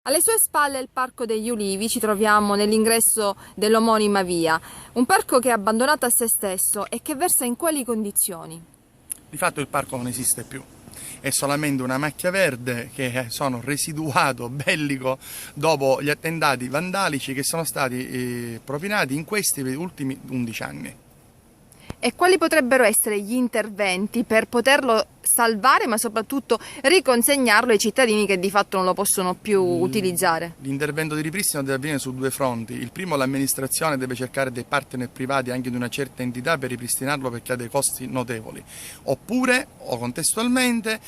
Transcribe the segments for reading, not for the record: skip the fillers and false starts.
Alle sue spalle il Parco degli Ulivi, ci troviamo nell'ingresso dell'omonima via, un parco che è abbandonato a se stesso e che versa in quali condizioni? Di fatto il parco non esiste più, è solamente una macchia verde che sono residuato bellico dopo gli attentati vandalici che sono stati propinati in questi ultimi 11 anni. E quali potrebbero essere gli interventi per poterlo salvare, ma soprattutto riconsegnarlo ai cittadini che di fatto non lo possono più utilizzare? L'intervento di ripristino deve avvenire su due fronti. Il primo, l'amministrazione deve cercare dei partner privati anche di una certa entità per ripristinarlo perché ha dei costi notevoli. Oppure, o contestualmente,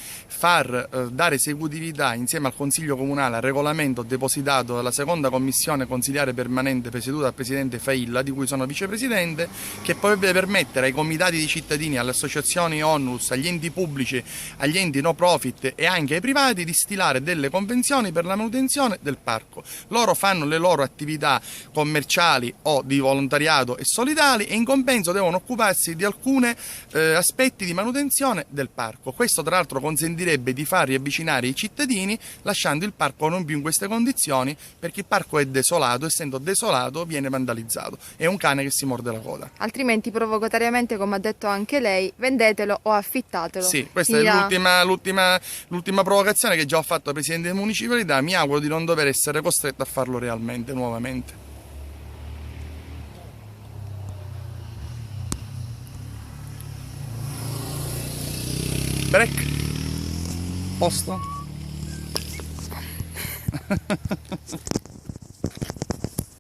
dare esecutività insieme al Consiglio Comunale al regolamento depositato dalla seconda commissione consiliare permanente presieduta dal Presidente Failla, di cui sono vicepresidente, che potrebbe permettere ai comitati di cittadini, alle associazioni ONLUS, agli enti pubblici, agli enti no profit e anche ai privati di stilare delle convenzioni per la manutenzione del parco. Loro fanno le loro attività commerciali o di volontariato e solidali e in compenso devono occuparsi di alcuni aspetti di manutenzione del parco. Questo tra l'altro consentirebbe di far riavvicinare i cittadini lasciando il parco non più in queste condizioni, perché il parco è desolato, essendo desolato viene vandalizzato. È un cane che si morde la coda. Altrimenti provocatoriamente, come ha detto anche lei, vendetelo o affittatelo. Sì, questa è l'ultima provocazione che già ho fatto al Presidente della Municipalità. Mi auguro di non dover essere costretto a farlo realmente, nuovamente. Break. Posto.